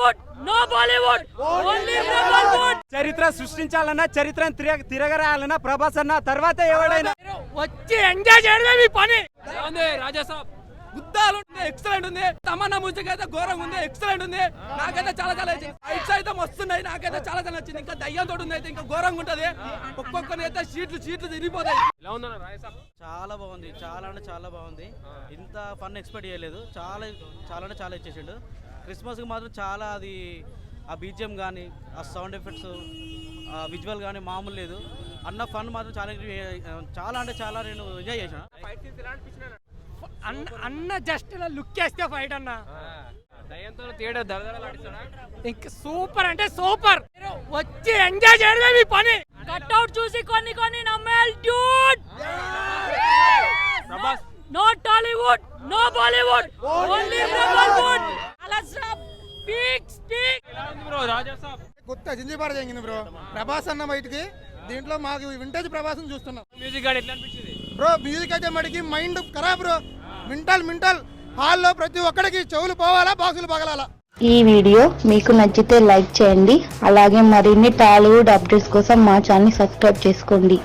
Tollywood no Bollywood only Prabhas. చరిత్ర సృష్టించాలన్నా చరిత్రను తిరగరాయాలన్నా ప్రభాస్ అన్న తర్వాత ఎవడైనా వచ్చి ఎంజాయ్ చేయడమే మీ పని. రాజాసాబ్ గుద్దాలు ఎక్సలెంట్ ఉంది. తమన్నా మ్యూజిక్ అయితే ఘోరంగా ఉంది, ఎక్సలెంట్ ఉంది. నాకైతే చాలా నచ్చింది. ఫైట్స్ అయితే వస్తున్నాయి, నాకైతే చాలా నచ్చింది. ఇంకా దయ్యంతో ఉంది అయితే ఇంకా ఘోరంగా ఉంటది. ఒక్కొక్కరి అయితే సీట్లు తిరిగిపోతాయి. చాలా బాగుంది, చాలా అంటే చాలా బాగుంది. ఇంత ఫన్ ఎక్స్పెక్ట్ చేయలేదు. చాలా అంటే చాలా ఇచ్చేసిండు. క్రిస్మస్కి మాత్రం చాలా అది ఆ బీజిఎం కానీ ఆ సౌండ్ ఎఫెక్ట్స్ ఆ విజువల్ కానీ మామూలు లేదు. అన్న ఫన్ మాత్రం చాలా అంటే చాలా నేను ఎంజాయ్ చేశాను. అన్న జస్ట్ ఇలా లుక్ వేస్తే ఫైట్ అన్న ఇంకా సూపర్ అంటే సూపర్. వచ్చి ఎంజాయ్ చేయడమే మీ పని. కట్అవుట్ చూసి కొన్ని నమ్మేయాలి dude. No Tollywood no Bollywood only Prabhas. అలా స్పీక్ కొత్త జింజిబాడ జరిగింది బ్రో. ప్రభాస్ అన్న బయటికి దీంట్లో మాకు వింటేజ్ ప్రభాసం చూస్తున్నాం. మ్యూజిక్ గానీ ఎట్లా అనిపించింది బ్రో? మ్యూజిక్ అయితే మడికి మైండ్ ఖరాబ్ బ్రో. మింటల్ హాల్లో ప్రతి ఒక్కడికి చెవులు పోవాలా, బాక్సులు పగలాలా. ఈ వీడియో మీకు నచ్చితే లైక్ చేయండి. అలాగే మరిన్ని టాలీవుడ్ అప్డేట్స్ కోసం మా ఛానల్ సబ్స్క్రైబ్ చేసుకోండి.